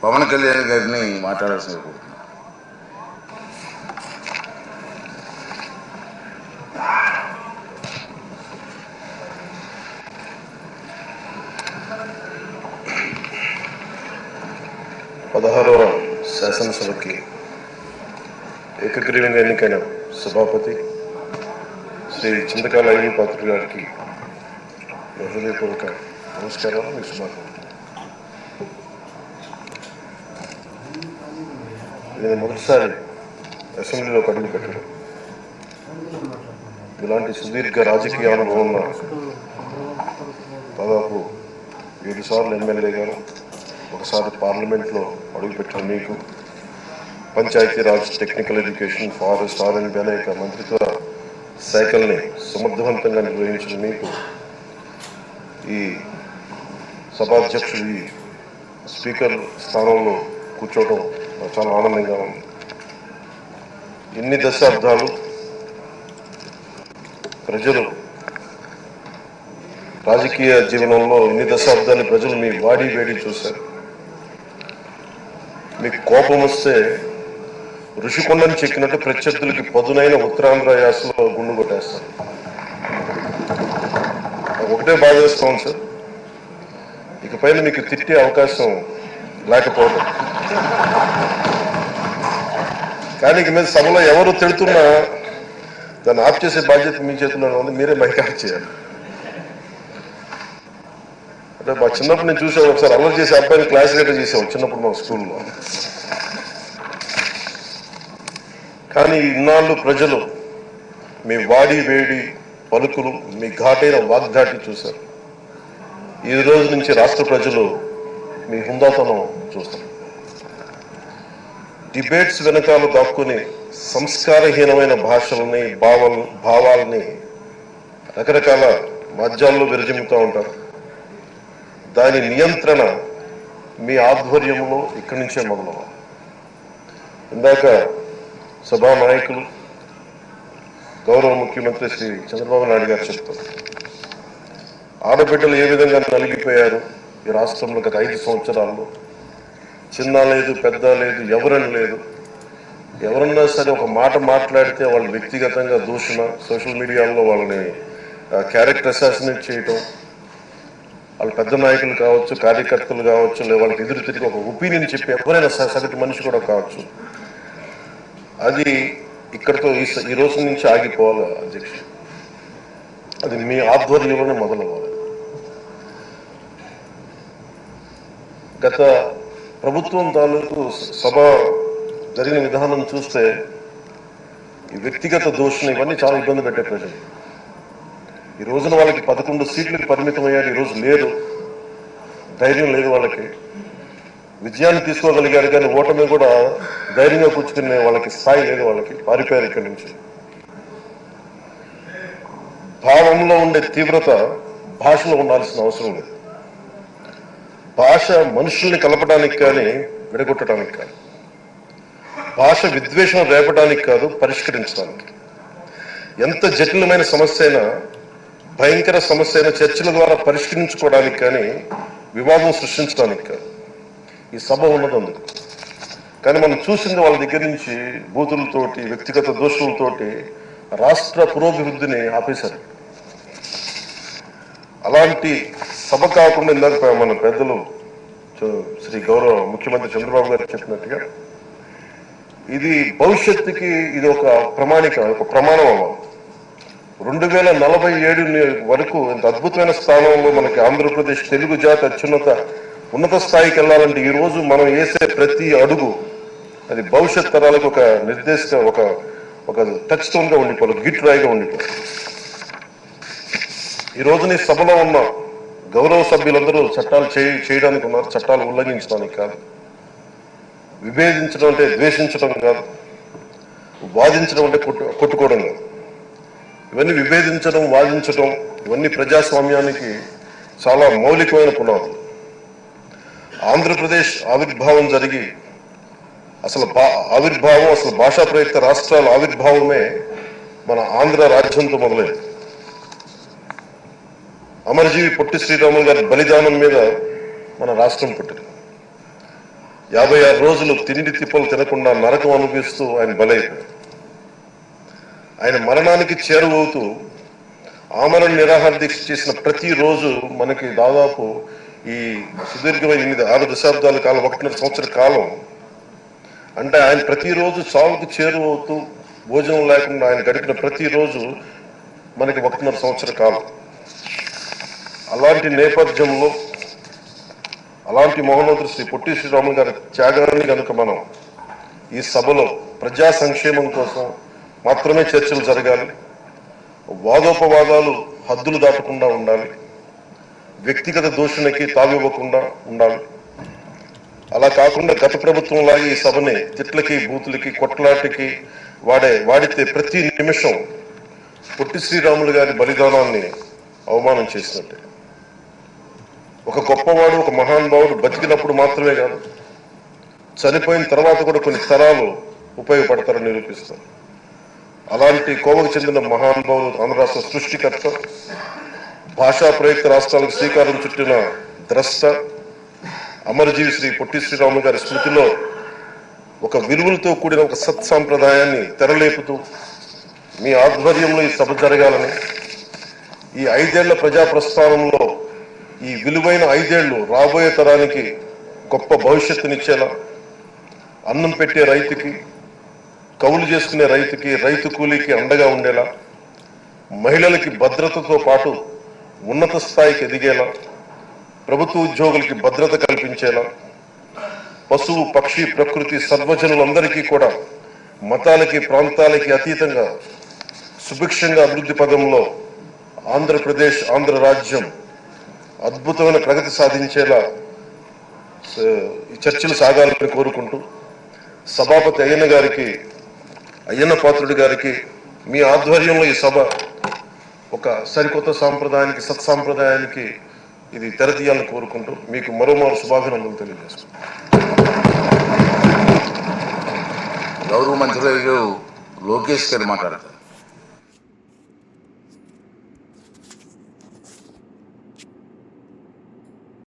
పవన్ కళ్యాణ్ గారిని మాట్లాడాల్సింది కోరుతున్నాను. పదహారవ శాసనసభకి ఏకగ్రీవంగా ఎన్నికైన సభాపతి శ్రీ చింతకాయల అయ్యన్న పాత్రుడు గారికి హృదయపూర్వక నమస్కారాలు, మీ శుభాకాంక్షలు. నేను మొదటిసారి అసెంబ్లీలో అడుగు పెట్టడం, ఇలాంటి సుదీర్ఘ రాజకీయ అనుభవం ఉన్న దాదాపు 7 సార్లు ఎమ్మెల్యేగాను, ఒకసారి పార్లమెంట్లో అడుగుపెట్టిన మీకు, పంచాయతీరాజ్, టెక్నికల్ ఎడ్యుకేషన్, ఫారెస్ట్, ఆర్ఎండ్బి అనేక మంత్రిత్వ శాఖల్ని సమర్థవంతంగా నిర్వహించిన మీకు ఈ సభాధ్యక్షుడు, ఈ స్పీకర్ స్థానంలో కూర్చోవడం చాలా ఆనందంగా ఉంది. ఇన్ని దశాబ్దాలు ప్రజలు రాజకీయ జీవనంలో ఇన్ని దశాబ్దాలు ప్రజలు మీ వాడి వేడి చూశారు. మీకు కోపం వస్తే ఋషికొండని చెక్కినట్టు ప్రత్యర్థులకి పదునైన ఉత్తరాంధ్ర యాసలో గుండు కొట్టేస్తారు. ఒకటే బాధ వేస్తాం సార్, ఇకపైన మీకు తిట్టే అవకాశం లేకపోవడం. కానీ ఇక మీద సభలో ఎవరు తిడుతున్నా దాన్ని ఆఫ్ చేసే బాధ్యత మీ చేతుల్లోనే ఉంది, మీరే మైక్ ఆఫ్ చేయాలి. అంటే మా చిన్నప్పుడు నేను చూసాను, ఒకసారి అల్లరి చేసే అబ్బాయిని క్లాస్ లీడర్ చేసాము చిన్నప్పుడు మా స్కూల్లో. కానీ ఇన్నాళ్ళు ప్రజలు మీ వాడి వేడి పలుకులు, మీ ఘాటైన వాగ్దాటి చూశారు. ఈ రోజు నుంచి రాష్ట్ర ప్రజలు మీ హుందాతనం చూస్తారు. డిబేట్స్ వెనకాల దాక్కుని సంస్కారహీనమైన భాషల్ని, భావాల్ని రకరకాల మాధ్యాల్లో విరజిమ్ముతూ ఉంటారు. దాని నియంత్రణ మీ ఆధ్వర్యంలో ఇక్కడి నుంచే మొదలవ్వాలి. ఇందాక సభా నాయకులు, గౌరవ ముఖ్యమంత్రి శ్రీ చంద్రబాబు నాయుడు గారు చెప్తారు, ఆడబిడ్డలు ఏ విధంగా నలిగిపోయారు ఈ రాష్ట్రంలో గత 5 సంవత్సరాల్లో. చిన్న లేదు, పెద్ద లేదు, ఎవరని లేదు. ఎవరన్నా సరే ఒక మాట మాట్లాడితే వాళ్ళు వ్యక్తిగతంగా దూషణ, సోషల్ మీడియాలో వాళ్ళని క్యారెక్టర్ అసాసినేట్ చేయటం, వాళ్ళు పెద్ద నాయకులు కావచ్చు, కార్యకర్తలు కావచ్చు, లేదా వాళ్ళకి ఎదురు తిరిగి ఒక ఒపీనియన్ చెప్పి ఎవరైనా సగటు మనిషి కూడా కావచ్చు, అది ఇక్కడితో ఈ రోజు నుంచి ఆగిపోవాలి అధ్యక్షుడు. అది మీ ఆధ్వర్యంలోనే మొదలవ్వాలి. గత ప్రభుత్వం తాలూకు సభ జరిగిన విధానం చూస్తే ఈ వ్యక్తిగత దోషణ ఇవన్నీ చాలా ఇబ్బంది పెట్టే ప్రజలు. ఈ రోజున వాళ్ళకి 11 సీట్లకు పరిమితం అయ్యారు, ఈరోజు లేరు, ధైర్యం లేదు వాళ్ళకి. విజయాన్ని తీసుకోగలిగారు కానీ ఓటమి కూడా ధైర్యంగా కూర్చుకునే వాళ్ళకి స్థాయి లేదు, వాళ్ళకి పారిపోయారు ఇక్కడి నుంచి. భావంలో ఉండే తీవ్రత భాషలో ఉండాల్సిన అవసరం లేదు. భాష మనుషుల్ని కలపడానికి కానీ విడగొట్టడానికి కాదు, భాష విద్వేషం రేపడానికి కాదు, పరిష్కరించడానికి. ఎంత జటిలమైన సమస్య అయినా, భయంకర సమస్య అయినా చర్చల ద్వారా పరిష్కరించుకోవడానికి కానీ వివాదం సృష్టించడానికి కాదు. ఈ సభ ఉన్నది అందుకు. కానీ మనం చూసింది వాళ్ళ దగ్గర నుంచి బూతులతోటి, వ్యక్తిగత దోషులతోటి రాష్ట్ర పురోభివృద్ధిని ఆపేశారు. అలాంటి సభ కాకుండా ఇందాక మన పెద్దలు శ్రీ గౌరవ ముఖ్యమంత్రి చంద్రబాబు గారు చెప్పినట్టుగా ఇది భవిష్యత్తుకి ఇది ఒక ప్రమాణిక, ఒక ప్రమాణం అవ్వాలి. 2047 వరకు ఇంత అద్భుతమైన స్థానంలో మనకి ఆంధ్రప్రదేశ్ తెలుగు జాతి ఉన్నత స్థాయికి వెళ్ళాలంటే ఈ రోజు మనం వేసే ప్రతి అడుగు అది భవిష్యత్ తరాలకు ఒక నిర్దేశక, ఒక టచ్ స్టోన్ గా ఉండిపోవాలి, గిట్ రాయిగా ఉండిపోవాలి. ఈ రోజున ఈ సభలో ఉన్న గౌరవ సభ్యులందరూ చట్టాలు చేయడానికి ఉన్నారు, చట్టాలు ఉల్లంఘించడానికి కాదు. విభేదించడం అంటే ద్వేషించడం కాదు, వాదించడం అంటే కొట్టుకోవడం కాదు. ఇవన్నీ విభేదించడం, వాదించడం ఇవన్నీ ప్రజాస్వామ్యానికి చాలా మౌలికమైన పునాదులు. ఆంధ్రప్రదేశ్ ఆవిర్భావం జరిగి అసలు భాషా ప్రయుక్త రాష్ట్రాల ఆవిర్భావమే మన ఆంధ్ర రాజ్యంతో మొదలైంది. అమరజీవి పొట్టి శ్రీరాములు గారి బలిదానం మీద మన రాష్ట్రం పుట్టింది. 56 రోజులు తిండి తిప్పలు తినకుండా నరకం అనుభవిస్తూ ఆయన బలైపోయారు. ఆయన మరణానికి చేరువవుతూ ఆమరణ నిరాహార దీక్ష చేసిన ప్రతిరోజు మనకి దాదాపు ఈ సుదీర్ఘమైన 6 దశాబ్దాల కాలం 1.5 సంవత్సర కాలం అంటే ఆయన ప్రతిరోజు చావుకు చేరువవుతూ భోజనం లేకుండా ఆయన గడిపిన ప్రతిరోజు మనకి 1.5 సంవత్సర కాలం. అలాంటి నేపథ్యంలో అలాంటి మహోన్నతుడు శ్రీ పొట్టి శ్రీరాములు గారి త్యాగాన్ని కనుక మనం ఈ సభలో ప్రజా సంక్షేమం కోసం మాత్రమే చర్చలు జరగాలి, వాదోపవాదాలు హద్దులు దాటకుండా ఉండాలి, వ్యక్తిగత దూషణకి తావివ్వకుండా ఉండాలి. అలా కాకుండా గత ప్రభుత్వం లాగా ఈ సభని తిట్లకి బూతులకి కొట్లాటికి వాడితే ప్రతి నిమిషం పొట్టి శ్రీరాములు గారి బలిదానాన్ని అవమానం చేసినట్టే. ఒక గొప్పవాడు ఒక మహానుభావుడు బతికినప్పుడు మాత్రమే కాదు, చనిపోయిన తర్వాత కూడా కొన్ని తరాలు ఉపయోగపడతారని నిరూపిస్తారు. అలాంటి కోవకు చెందిన మహానుభావులు ఆంధ్ర రాష్ట్ర సృష్టికర్త, భాషా ప్రయుక్త రాష్ట్రాలకు శ్రీకారం చుట్టిన ద్రష్ట, అమరజీవి శ్రీ పొట్టి శ్రీరాములు గారి స్మృతిలో ఒక విలువలతో కూడిన ఒక సత్సాంప్రదాయాన్ని తెరలేపుతూ మీ ఆధ్వర్యంలో ఈ సభ జరగాలని, ఈ 5 ఏళ్ల ప్రజా ప్రస్థానంలో ఈ విలువైన 5 ఏళ్లు రాబోయే తరానికి గొప్ప భవిష్యత్తునిచ్చేలా, అన్నం పెట్టే రైతుకి, కౌలు చేసుకునే రైతుకి, రైతు కూలీకి అండగా ఉండేలా, మహిళలకి భద్రతతో పాటు ఉన్నత స్థాయికి ఎదిగేలా, ప్రభుత్వ ఉద్యోగులకి భద్రత కల్పించేలా, పశువు పక్షి ప్రకృతి సర్వజనులందరికీ కూడా మతాలకి ప్రాంతాలకి అతీతంగా సుభిక్షంగా అభివృద్ధి పదంలో ఆంధ్రప్రదేశ్ ఆంధ్ర రాజ్యం అద్భుతమైన ప్రగతి సాధించేలా ఈ చర్చలు సాగాలని కోరుకుంటూ, సభాపతి అయ్యన్న పాత్రుడి గారికి మీ ఆధ్వర్యంలో ఈ సభ ఒక సరికొత్త సాంప్రదాయానికి సత్సాంప్రదాయానికి ఇది తెరతీయాలని కోరుకుంటూ మీకు మరోమారు శుభాభినందనలు తెలియజేస్తున్నాను. గౌరవ మంత్రులు లోకేష్ గారు మాట్లాడతారు.